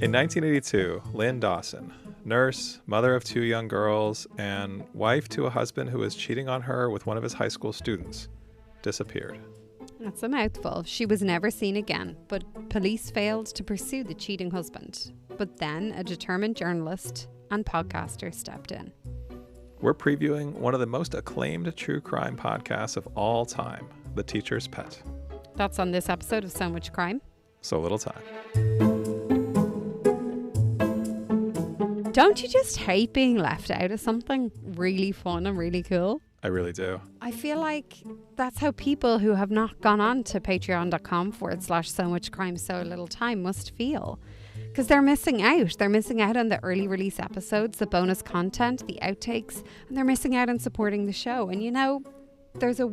In 1982, Lyn Dawson, nurse, mother of 2 young girls, and wife to a husband who was cheating on her with one of his high school students, disappeared. That's a mouthful. She was never seen again, but police failed to pursue the cheating husband. But then a determined journalist and podcaster stepped in. We're previewing one of the most acclaimed true crime podcasts of all time, The Teacher's Pet. That's on this episode of So Much Crime. So Little Time. Don't you just hate being left out of something really fun and really cool? I really do. I feel like that's how people who have not gone on to patreon.com/so much crime, so little time must feel. Because they're missing out. They're missing out on the early release episodes, the bonus content, the outtakes, and they're missing out on supporting the show. And you know, there's a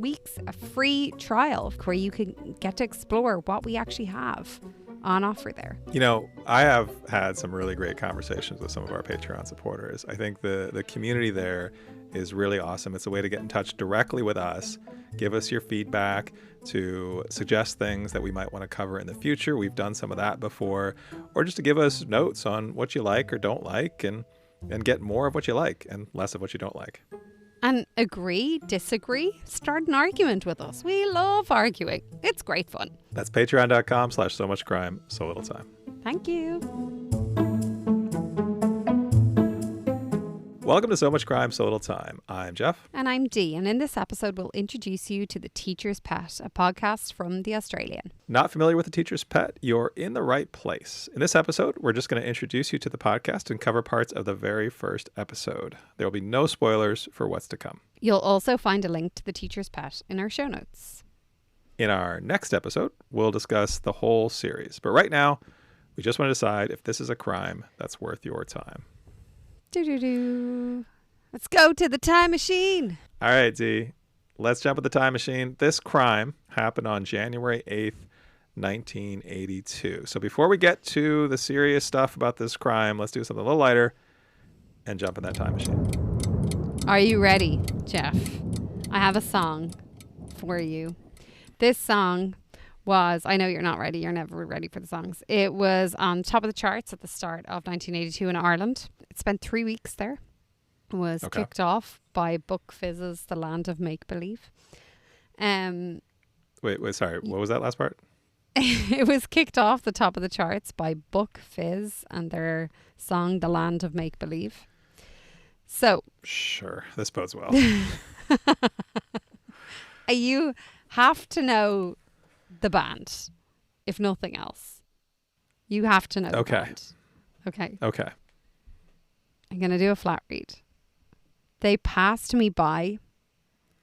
free trial where you can get to explore what we actually have on offer there. You know, I have had some really great conversations with some of our Patreon supporters. I think the community there is really awesome. It's a way to get in touch directly with us, give us your feedback, to suggest things that we might want to cover in the future. We've done some of that before, or just to give us notes on what you like or don't like, and get more of what you like and less of what you don't like. And agree, disagree, start an argument with us. We love arguing. It's great fun. That's patreon.com/so much crime, so little time. Thank you. Welcome to So Much Crime, So Little Time. I'm Jeff. And I'm Dee. And in this episode, we'll introduce you to The Teacher's Pet, a podcast from The Australian. Not familiar with The Teacher's Pet? You're in the right place. In this episode, we're just going to introduce you to the podcast and cover parts of the very first episode. There will be no spoilers for what's to come. You'll also find a link to The Teacher's Pet in our show notes. In our next episode, we'll discuss the whole series. But right now, we just want to decide if this is a crime that's worth your time. Let's go to the time machine. All right, Dee. Let's jump at the time machine. This crime happened on January 8th, 1982. So before we get to the serious stuff about this crime, let's do something a little lighter and jump in that time machine. Are you ready, Jeff? I have a song for you. This song was, I know you're not ready. You're never ready for the songs. It was on top of the charts at the start of 1982 in Ireland. It spent 3 weeks there. It was kicked off by Buck Fizz's The Land of Make-Believe. Wait, sorry. What was that last part? It was kicked off the top of the charts by Buck Fizz and their song The Land of Make-Believe. So. Sure. This bodes well. You have to know the band, if nothing else. You have to know the band. Okay. I'm going to do a flat read. They passed me by.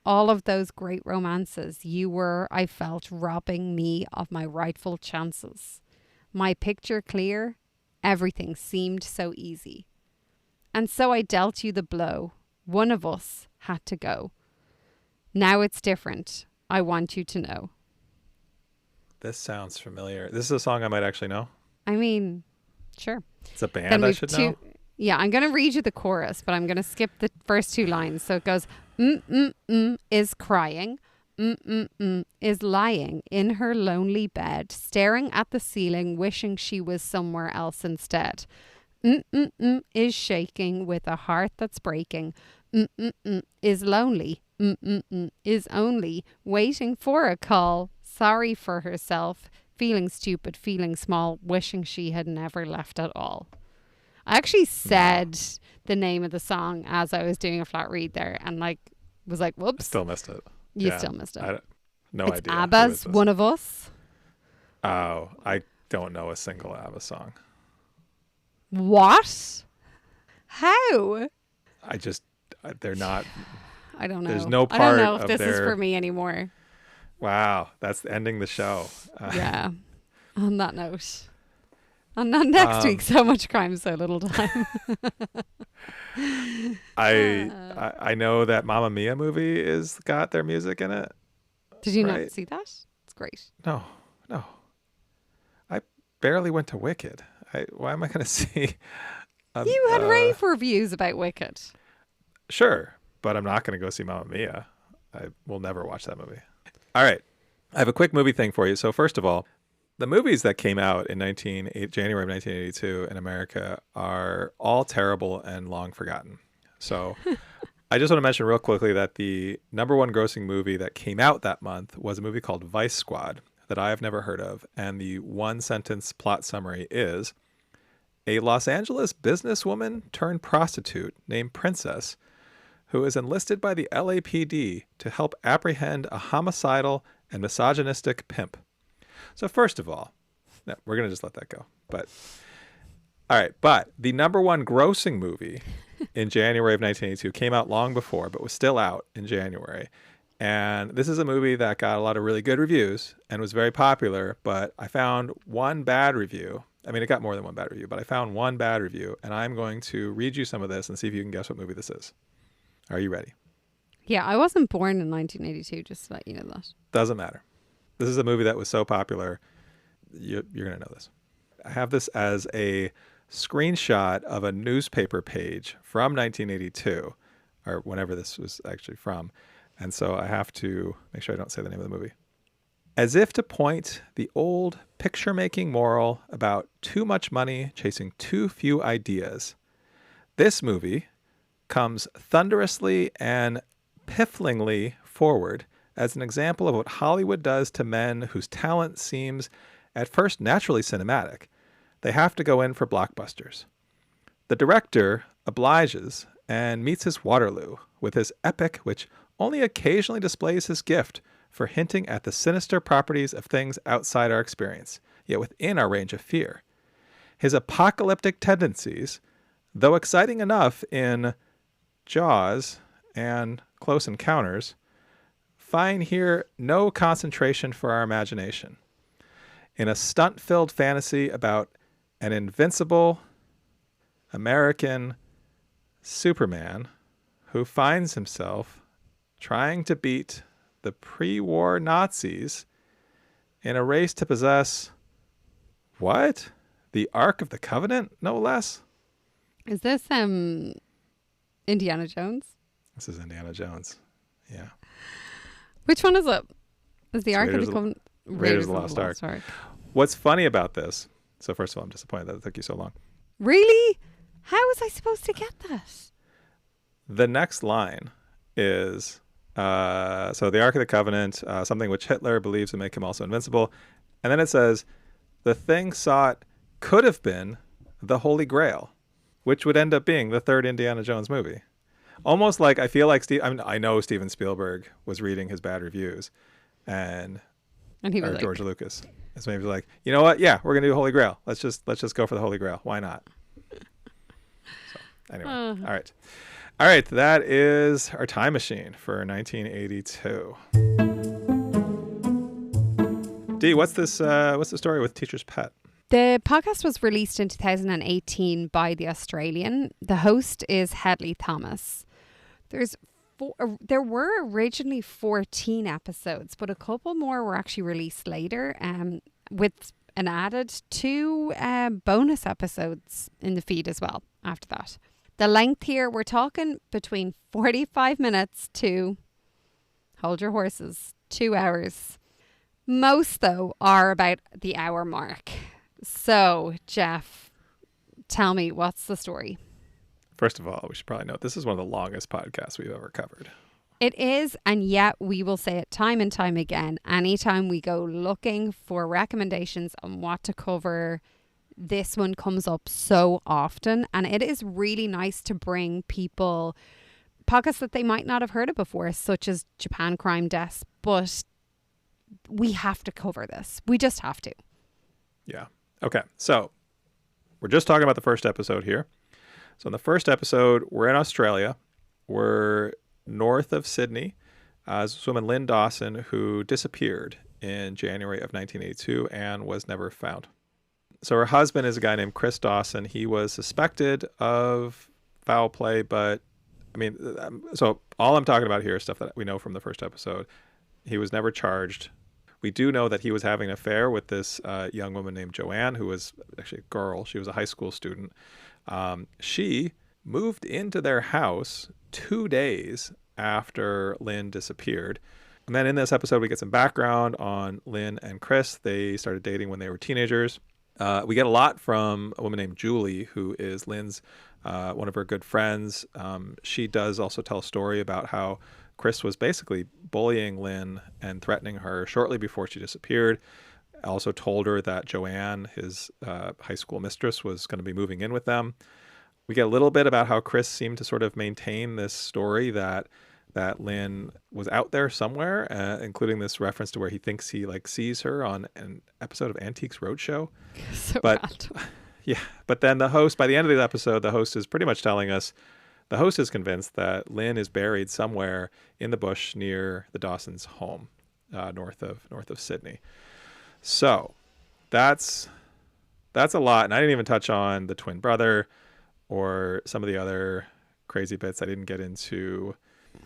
All of those great romances you were, I felt, robbing me of my rightful chances. My picture clear, everything seemed so easy. And so I dealt you the blow. One of us had to go. Now it's different. I want you to know. This sounds familiar. This is a song I might actually know. I mean, sure. It's a band I should know. Yeah, I'm going to read you the chorus, but I'm going to skip the first 2 lines. So it goes, is crying, is lying in her lonely bed, staring at the ceiling, wishing she was somewhere else instead. Is shaking with a heart that's breaking. Is lonely, is only waiting for a call, sorry for herself, feeling stupid, feeling small, wishing she had never left at all. I actually said the name of the song as I was doing a flat read there and was like, whoops. Still missed it. You still missed it. No it's idea. ABBA's One of Us. Oh, I don't know a single ABBA song. What? How? They're not. I don't know. There's no part I don't know if of this their... is for me anymore. Wow, that's ending the show. Yeah. On that note. And then next week, So Much Crime, So Little Time. I know that Mamma Mia movie is got their music in it. Did you not see that? It's great. No. I barely went to Wicked. Why am I going to see? You had rave reviews about Wicked. Sure, but I'm not going to go see Mamma Mia. I will never watch that movie. All right. I have a quick movie thing for you. So first of all, The movies that came out in January of 1982 in America are all terrible and long forgotten. So I just want to mention real quickly that the number one grossing movie that came out that month was a movie called Vice Squad that I have never heard of. And the one sentence plot summary is: a Los Angeles businesswoman turned prostitute named Princess, who is enlisted by the LAPD to help apprehend a homicidal and misogynistic pimp. So first of all, no, we're going to just let that go. But all right, but the number one grossing movie in January of 1982 came out long before, but was still out in January. And this is a movie that got a lot of really good reviews and was very popular, but I found one bad review. I mean, it got more than one bad review, but I found one bad review, and I'm going to read you some of this and see if you can guess what movie this is. Are you ready? Yeah, I wasn't born in 1982, just to let you know that. Doesn't matter. This is a movie that was so popular, you're going to know this. I have this as a screenshot of a newspaper page from 1982, or whenever this was actually from. And so I have to make sure I don't say the name of the movie. As if to point the old picture-making moral about too much money chasing too few ideas, this movie comes thunderously and pifflingly forward as an example of what Hollywood does to men whose talent seems at first naturally cinematic. They have to go in for blockbusters. The director obliges and meets his Waterloo with his epic, which only occasionally displays his gift for hinting at the sinister properties of things outside our experience, yet within our range of fear. His apocalyptic tendencies, though exciting enough in Jaws and Close Encounters, find here no concentration for our imagination. In a stunt-filled fantasy about an invincible American Superman who finds himself trying to beat the pre-war Nazis in a race to possess what? The Ark of the Covenant, no less? Is this Indiana Jones? This is Indiana Jones. Yeah. Which one is it? Is the It's Ark of Raiders the of- Covenant? Raiders of the Lost Ark. What's funny about this, so first of all, I'm disappointed that it took you so long. Really? How was I supposed to get that? The next line is, so the Ark of the Covenant, something which Hitler believes would make him also invincible. And then it says, the thing sought could have been the Holy Grail, which would end up being the third Indiana Jones movie. Almost like, I feel like I know Steven Spielberg was reading his bad reviews, and he was or like, George Lucas. And so maybe like, you know what? Yeah, we're gonna do Holy Grail. Let's just go for the Holy Grail. Why not? So anyway, all right. That is our time machine for 1982. Dee, what's this? What's the story with Teacher's Pet? The podcast was released in 2018 by The Australian. The host is Hedley Thomas. There were originally 14 episodes, but a couple more were actually released later, with an added 2 bonus episodes in the feed as well after that. The length here, we're talking between 45 minutes to, hold your horses, 2 hours. Most, though, are about the hour mark. So, Jeff, tell me, what's the story? First of all, we should probably note this is one of the longest podcasts we've ever covered. It is, and yet we will say it time and time again. Anytime we go looking for recommendations on what to cover, this one comes up so often. And it is really nice to bring people podcasts that they might not have heard of before, such as Japan Crime Desk. But we have to cover this. We just have to. Yeah. Okay. So we're just talking about the first episode here. So in the first episode, we're in Australia. We're north of Sydney. There's this woman, Lyn Dawson, who disappeared in January of 1982 and was never found. So her husband is a guy named Chris Dawson. He was suspected of foul play, but I mean, so all I'm talking about here is stuff that we know from the first episode. He was never charged. We do know that he was having an affair with this young woman named Joanne, who was actually a girl. She was a high school student. She moved into their house 2 days after Lyn disappeared. And then in this episode, we get some background on Lyn and Chris. They started dating when they were teenagers. We get a lot from a woman named Julie, who is Lyn's one of her good friends. She does also tell a story about how Chris was basically bullying Lyn and threatening her shortly before she disappeared. Also told her that Joanne, his high school mistress, was going to be moving in with them. We get a little bit about how Chris seemed to sort of maintain this story that Lyn was out there somewhere, including this reference to where he thinks he like sees her on an episode of Antiques Roadshow. So but random. yeah, but then the host, by the end of the episode, the host is pretty much telling us, the host is convinced that Lyn is buried somewhere in the bush near the Dawsons' home, north of Sydney. So that's a lot, and I didn't even touch on the twin brother or some of the other crazy bits I didn't get into.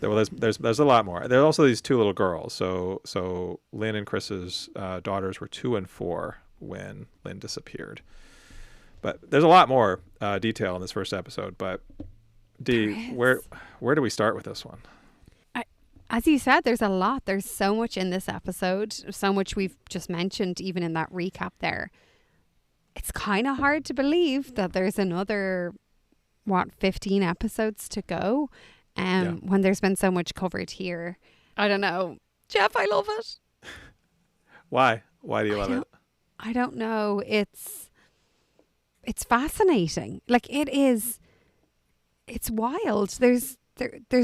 Well, there's a lot more. There's also these two little girls. So Lyn and Chris's daughters were 2 and 4 when Lyn disappeared. But there's a lot more detail in this first episode. But Dee, where do we start with this one? As you said, there's a lot. There's so much in this episode, so much we've just mentioned, even in that recap there. It's kind of hard to believe that there's another, 15 episodes to go when there's been so much covered here. I don't know. Jeff, I love it. Why? Why do you love it? I don't know. It's fascinating. Like, it is. It's wild. There's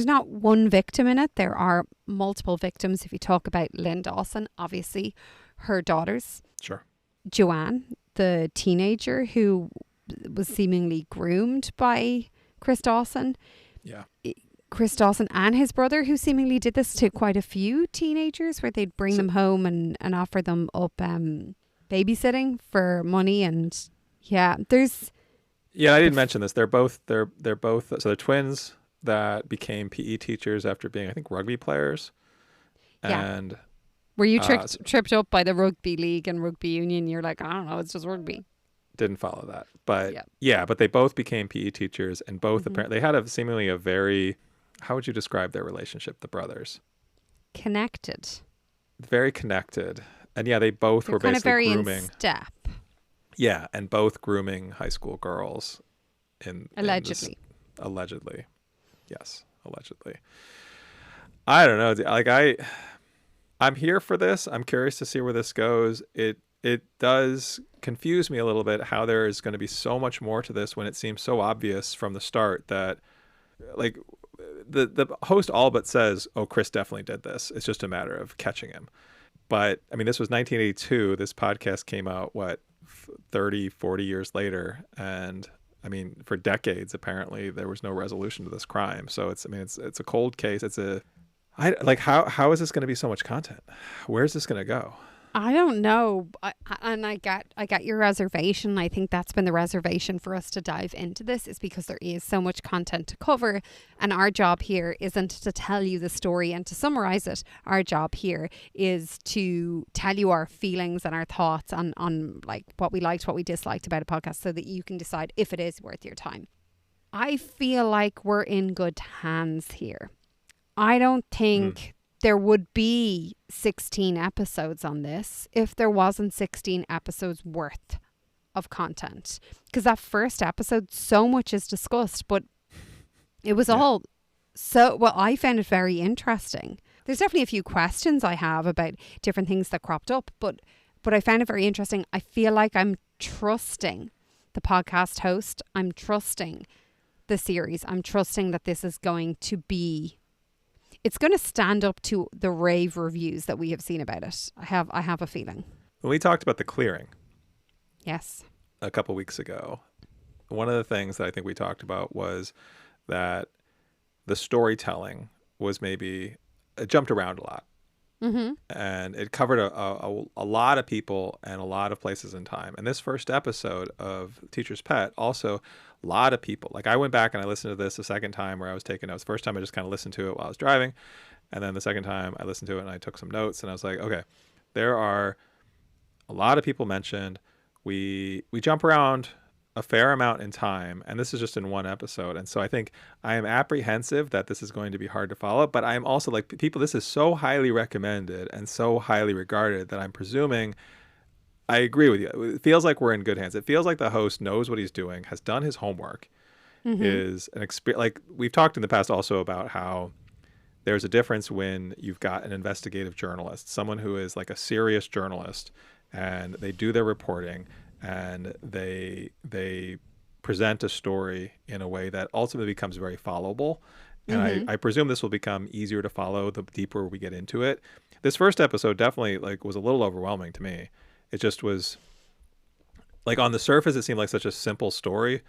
not one victim in it. There are multiple victims. If you talk about Lyn Dawson, obviously her daughters. Sure. Joanne, the teenager who was seemingly groomed by Chris Dawson. Yeah. Chris Dawson and his brother, who seemingly did this to quite a few teenagers, where they'd bring them home and offer them up babysitting for money. And I didn't mention this. They're both so they're twins that became PE teachers after being, I think, rugby players. Yeah. And were you tripped up by the rugby league and rugby union? You're like, I don't know, it's just rugby. Didn't follow that. But but they both became PE teachers, and both apparently they had seemingly a very, how would you describe their relationship, the brothers? Connected. Very connected. And they both were kind basically of very grooming. In step. Yeah, and both grooming high school girls Allegedly. Allegedly. Yes, allegedly. I don't know. Like I'm here for this. I'm curious to see where this goes. It does confuse me a little bit how there is going to be so much more to this when it seems so obvious from the start that, like, the host all but says, oh, Chris definitely did this. It's just a matter of catching him. But I mean, this was 1982. This podcast came out, 30, 40 years later. And I mean, for decades, apparently there was no resolution to this crime. So it's a cold case. How is this going to be so much content? Where's this going to go? I don't know. I got your reservation. I think that's been the reservation for us to dive into this, is because there is so much content to cover. And our job here isn't to tell you the story and to summarize it. Our job here is to tell you our feelings and our thoughts on like what we liked, what we disliked about a podcast, so that you can decide if it is worth your time. I feel like we're in good hands here. I don't think there would be 16 episodes on this if there wasn't 16 episodes worth of content. Because that first episode, so much is discussed, but it was all so, well, I found it very interesting. There's definitely a few questions I have about different things that cropped up, but I found it very interesting. I feel like I'm trusting the podcast host. I'm trusting the series. I'm trusting that this is going to be, it's going to stand up to the rave reviews that we have seen about it. I have a feeling. When we talked about The Clearing, yes, a couple weeks ago, one of the things that I think we talked about was that the storytelling was maybe, it jumped around a lot. Mm-hmm. And it covered a lot of people and a lot of places in time. And this first episode of Teacher's Pet, also a lot of people. Like, I went back and I listened to this the second time where I was taking notes. First time I just kind of listened to it while I was driving. And then the second time I listened to it and I took some notes. And I was like, okay, there are a lot of people mentioned. We jump around a fair amount in time, and this is just in one episode. And so I think I am apprehensive that this is going to be hard to follow, but I'm also like, people, this is so highly recommended and so highly regarded that I'm presuming, I agree with you. It feels like we're in good hands. It feels like the host knows what he's doing, has done his homework, is an experience. Like we've talked in the past also about how there's a difference when you've got an investigative journalist, someone who is like a serious journalist, and they do their reporting and they present a story in a way that ultimately becomes very followable. And I presume this will become easier to follow the deeper we get into it. This first episode definitely like was a little overwhelming to me. It just was like, on the surface, it seemed like such a simple story,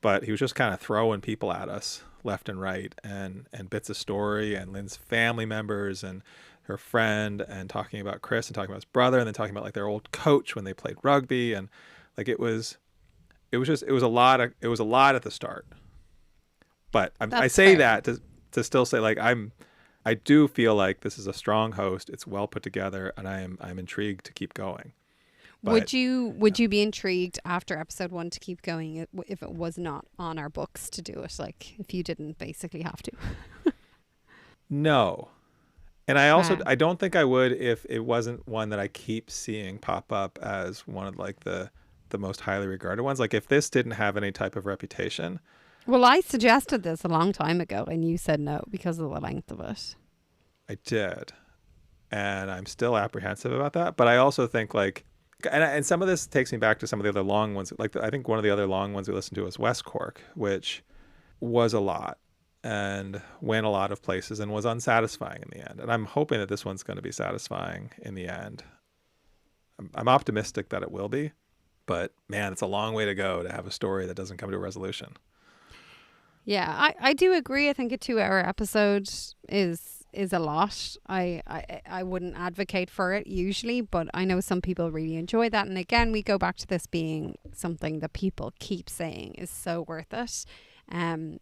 but he was just kind of throwing people at us left and right, and bits of story, and Lyn's family members and her friend, and talking about Chris and talking about his brother, and then talking about like their old coach when they played rugby. And like it was a lot at the start. But I say fair. That to still say, like, I do feel like this is a strong host. It's well put together, and I'm intrigued to keep going. But, would you be intrigued after episode 1 to keep going if it was not on our books to do it? Like if you didn't basically have to? No. And I don't think I would if it wasn't one that I keep seeing pop up as one of like the most highly regarded ones. Like if this didn't have any type of reputation. Well, I suggested this a long time ago and you said no because of the length of it. I did. And I'm still apprehensive about that. But I also think like, and some of this takes me back to some of the other long ones. Like I think one of the other long ones we listened to was West Cork, which was a lot and went a lot of places and was unsatisfying in the end. And I'm hoping that this one's going to be satisfying in the end. I'm optimistic that it will be, but man, it's a long way to go to have a story that doesn't come to a resolution. Yeah, I do agree. I think a 2-hour episode is a lot. I wouldn't advocate for it usually, but I know some people really enjoy that. And again, we go back to this being something that people keep saying is so worth it.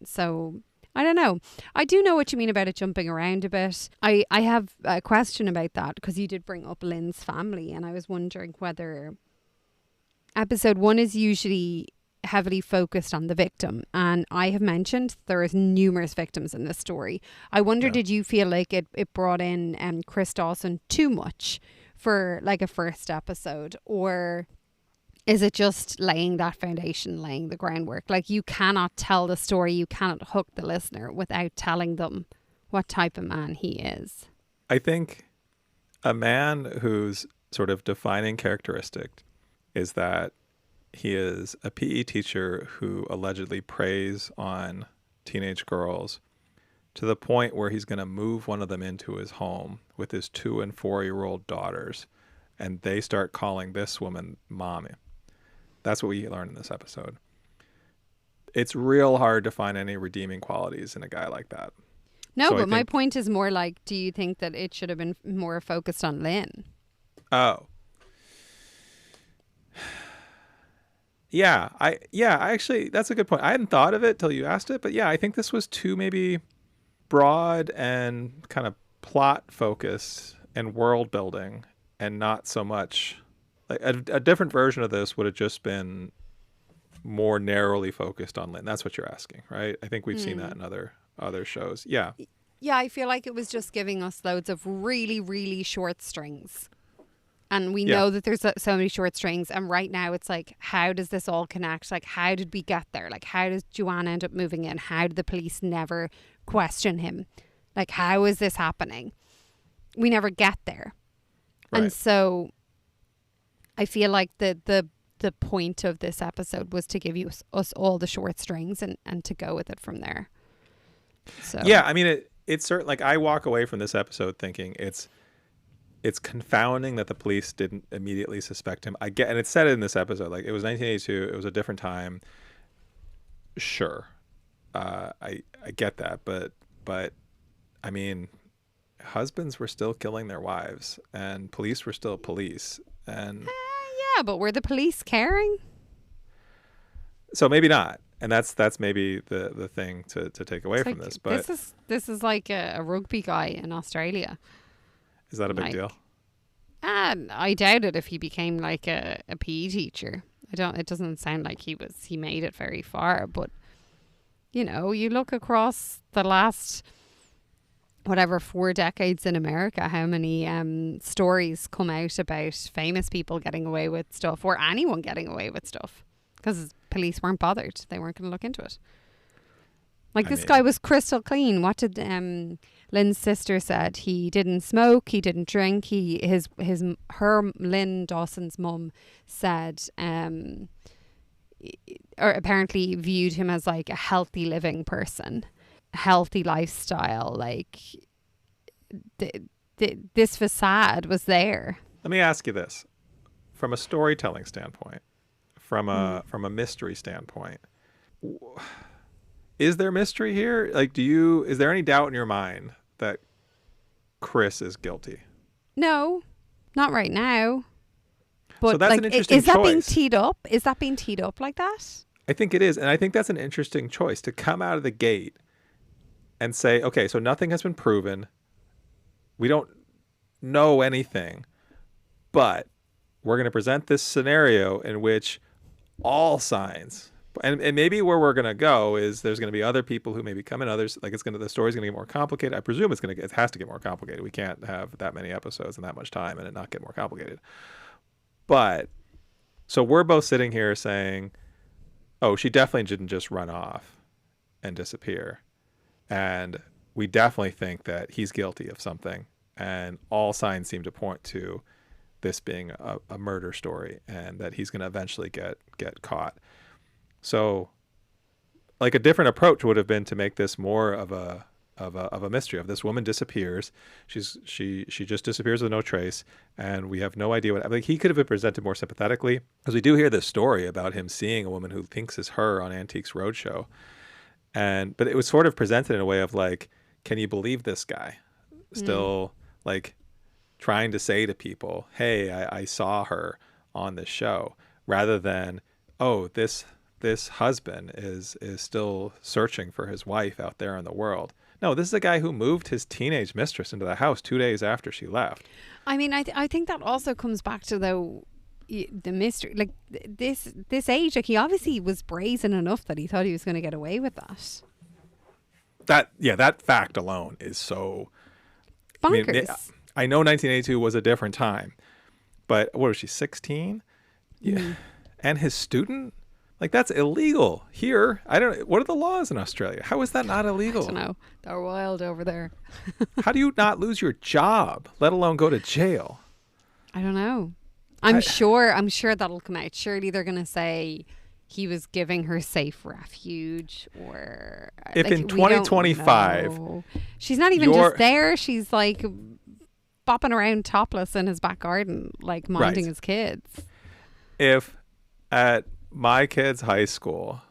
So I don't know. I do know what you mean about it jumping around a bit. I have a question about that because you did bring up Lyn's family, and I was wondering whether episode 1 is usually heavily focused on the victim, and I have mentioned there is numerous victims in this story. I wonder, did you feel like it brought in Chris Dawson too much for like a first episode, or is it just laying that foundation, laying the groundwork? Like you cannot tell the story, you cannot hook the listener without telling them what type of man he is. I think a man whose sort of defining characteristic is that he is a PE teacher who allegedly preys on teenage girls to the point where he's going to move one of them into his home with his 2 and 4-year-old daughters, and they start calling this woman mommy. That's what we learn in this episode. It's real hard to find any redeeming qualities in a guy like that. No, so but my point is more like, do you think that it should have been more focused on Lyn? Oh. Yeah, I actually, that's a good point. I hadn't thought of it till you asked it, but yeah, I think this was too maybe broad and kind of plot focused and world building, and not so much like a different version of this would have just been more narrowly focused on Lyn. That's what you're asking, right? I think we've seen that in other shows. Yeah. Yeah, I feel like it was just giving us loads of really, really short strings. And we know that there's so many short strings. And right now it's like, how does this all connect? Like, how did we get there? Like, how does Joanne end up moving in? How did the police never question him? Like, how is this happening? We never get there. Right. And so I feel like the point of this episode was to give us all the short strings and to go with it from there. So yeah, I mean, it's certain, like I walk away from this episode thinking it's confounding that the police didn't immediately suspect him. I get, and it's said in this episode, like it was 1982, it was a different time. Sure. I get that, but I mean, husbands were still killing their wives and police were still police. And yeah, but were the police caring? So maybe not. And that's maybe the thing to take away from this. But this is like a rugby guy in Australia. Is that a big deal? I doubt it if he became like a PE teacher. It doesn't sound like he made it very far, but you know, you look across the last, whatever, 4 decades in America, how many stories come out about famous people getting away with stuff, or anyone getting away with stuff, because police weren't bothered. They weren't going to look into it. Like, this guy was crystal clean. What did Lyn's sister said? He didn't smoke. He didn't drink. Her Lyn Dawson's mum said, or apparently viewed him as like a healthy living person, healthy lifestyle. Like, this facade was there. Let me ask you this, from a storytelling standpoint, from a mystery standpoint. Is there mystery here? Like, is there any doubt in your mind that Chris is guilty? No, not right now. But so that's like, an interesting is choice. that being teed up? Is that being teed up like that? I think it is. And I think that's an interesting choice, to come out of the gate and say, okay, so nothing has been proven. We don't know anything, but we're going to present this scenario in which all signs, and maybe where we're going to go is there's going to be other people who maybe come in, others, like the story's going to get more complicated. I presume it has to get more complicated. We can't have that many episodes and that much time and it not get more complicated. But so we're both sitting here saying, oh, she definitely didn't just run off and disappear. And we definitely think that he's guilty of something. And all signs seem to point to this being a murder story, and that he's going to eventually get caught. So, like, a different approach would have been to make this more of a mystery. Of this woman disappears, she just disappears with no trace, and we have no idea what. Like, he could have been presented more sympathetically, because we do hear this story about him seeing a woman who thinks is her on Antiques Roadshow, but it was sort of presented in a way of like, can you believe this guy? Still, like, trying to say to people, hey, I saw her on this show, rather than, oh, this husband is still searching for his wife out there in the world. No, this is a guy who moved his teenage mistress into the house 2 days after she left. I mean, I think that also comes back to the mystery. Like, this age, like, he obviously was brazen enough that he thought he was going to get away with that. That fact alone is so bonkers. I know 1982 was a different time, but what was she, 16? Yeah. And his student? Like, that's illegal here. What are the laws in Australia? How is that not illegal? I don't know. They're wild over there. How do you not lose your job, let alone go to jail? I don't know. I'm sure that'll come out. Surely they're going to say he was giving her safe refuge, or if in 2025 she's not even just there, she's like bopping around topless in his back garden, like minding his kids. If at my kid's high school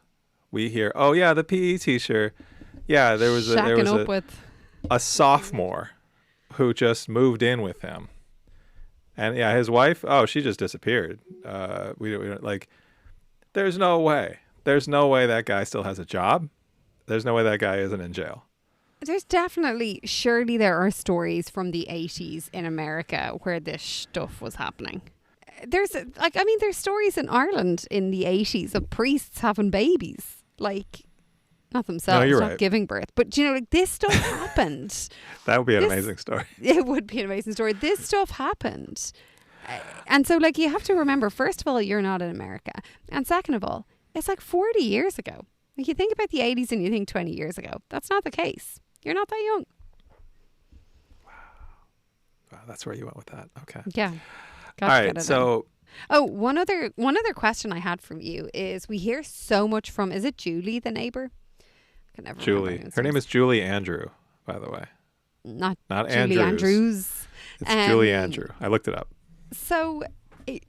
we hear, oh yeah, the PE teacher, yeah, there was a sophomore who just moved in with him, and yeah, his wife, oh, she just disappeared. We don't like. There's no way that guy still has a job. There's no way that guy isn't in jail. There's surely there are stories from the 80s in America where this stuff was happening. There's stories in Ireland in the 80s of priests having babies, like, not themselves, not giving birth, but you know, like, this stuff happened. That would be an amazing story. It would be an amazing story. This stuff happened. And so, like, you have to remember, first of all, you're not in America. And second of all, it's like 40 years ago. Like, you think about the 80s and you think 20 years ago. That's not the case. You're not that young. Wow, that's where you went with that. Okay. Yeah. All right, so... Oh, one other question I had from you is, we hear so much from, is it Julie, the neighbor? I can never Julie. Her name is Julie Andrew, by the way. Not Julie Andrews. It's Julie Andrew. I looked it up. So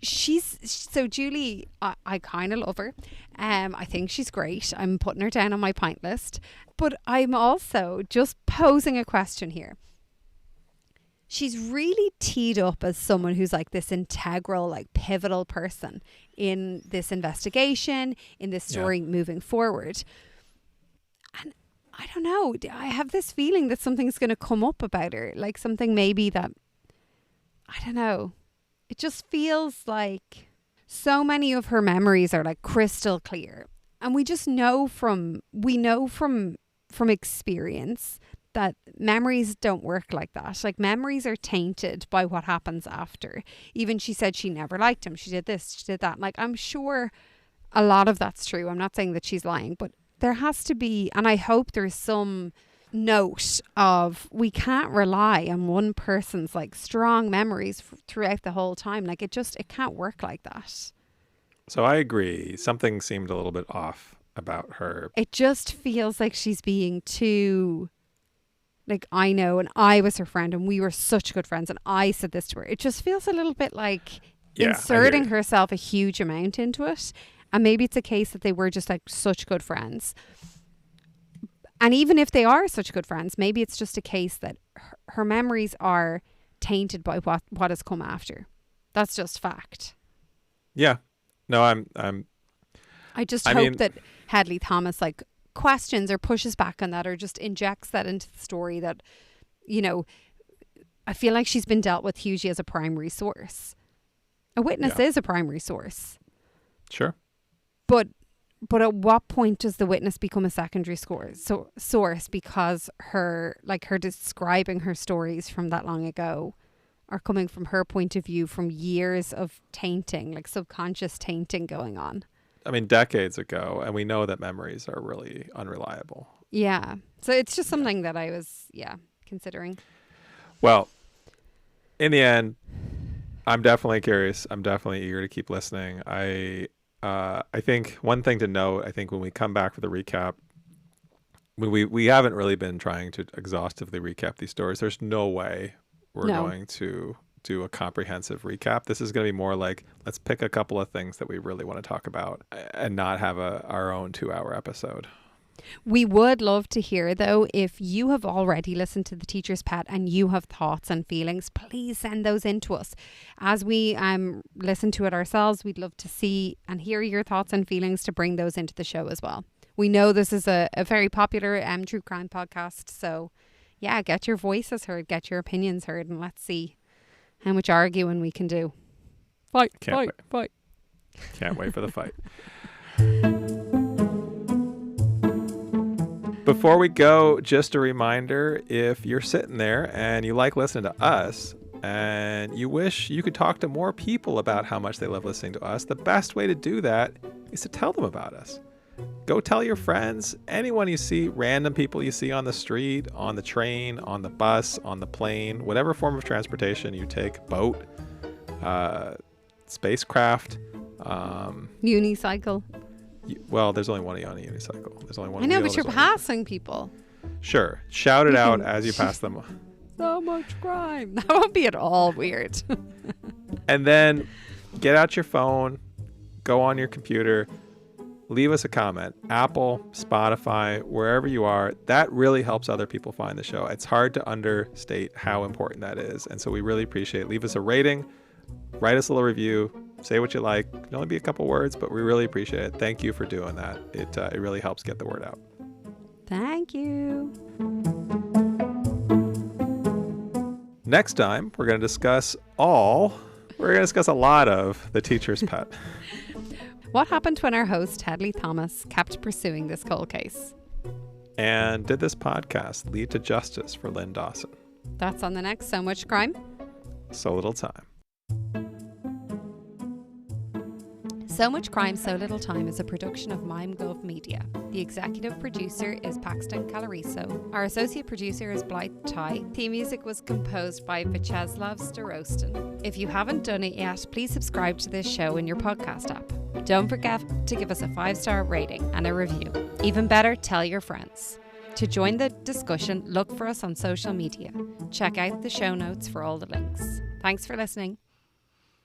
Julie, I kind of love her. I think she's great. I'm putting her down on my pint list, but I'm also just posing a question here. She's really teed up as someone who's like this integral, like pivotal person in this investigation, in this story moving forward. And I don't know, I have this feeling that something's going to come up about her, like something maybe that, I don't know. It just feels like so many of her memories are like crystal clear. And we just know from experience that memories don't work like that. Like, memories are tainted by what happens after. Even she said she never liked him. She did this, she did that. Like, I'm sure a lot of that's true. I'm not saying that she's lying, but there has to be, and I hope there's some note of, we can't rely on one person's like strong memories throughout the whole time. Like, it can't work like that. So I agree. Something seemed a little bit off about her. It just feels like she's being too, like, I know, and I was her friend and we were such good friends and I said this to her. It just feels a little bit like inserting herself a huge amount into it. And maybe it's a case that they were just like such good friends. And even if they are such good friends, maybe it's just a case that her memories are tainted by what has come after. That's just fact. Yeah. No, I just hope that Hedley Thomas like questions or pushes back on that, or just injects that into the story that, you know, I feel like she's been dealt with hugely as a primary source. A witness is a primary source. Sure. But at what point does the witness become a secondary source because her describing her stories from that long ago are coming from her point of view from years of tainting, like subconscious tainting going on. I mean, decades ago, and we know that memories are really unreliable. Yeah. So it's just something that I was, considering. Well, in the end, I'm definitely curious. I'm definitely eager to keep listening. I think one thing to note, I think when we come back for the recap, we haven't really been trying to exhaustively recap these stories. There's no way we're going to do a comprehensive recap. This is going to be more like, let's pick a couple of things that we really want to talk about and not have our own 2-hour episode. We would love to hear, though, if you have already listened to The Teacher's Pet and you have thoughts and feelings, please send those in to us. As we listen to it ourselves, we'd love to see and hear your thoughts and feelings to bring those into the show as well. We know this is a very popular true crime podcast, so yeah, get your voices heard, get your opinions heard, and let's see how much arguing we can do. Fight. Can't wait for the fight. Before we go, just a reminder, if you're sitting there and you like listening to us and you wish you could talk to more people about how much they love listening to us, the best way to do that is to tell them about us. Go tell your friends, anyone you see, random people you see on the street, on the train, on the bus, on the plane, whatever form of transportation you take, boat, spacecraft, unicycle. Well, there's only one on a unicycle. There's only one. I know, but you're passing people. Sure. Shout it out as you pass them. So much crime. That won't be at all weird. And then get out your phone, go on your computer, leave us a comment. Apple, Spotify, wherever you are. That really helps other people find the show. It's hard to understate how important that is. And so we really appreciate it. Leave us a rating, write us a little review, say what you like. It can only be a couple words, but we really appreciate it. Thank you for doing that. It really helps get the word out. Thank you. Next time, we're going to discuss a lot of The Teacher's Pet. What happened when our host, Hedley Thomas, kept pursuing this cold case? And did this podcast lead to justice for Lyn Dawson? That's on the next So Much Crime, So Little Time. So Much Crime, So Little Time is a production of MimeGov Media. The executive producer is Paxton Calariso. Our associate producer is Blythe Ty. Theme music was composed by Vyacheslav Starostin. If you haven't done it yet, please subscribe to this show in your podcast app. Don't forget to give us a 5-star rating and a review. Even better, tell your friends. To join the discussion, look for us on social media. Check out the show notes for all the links. Thanks for listening.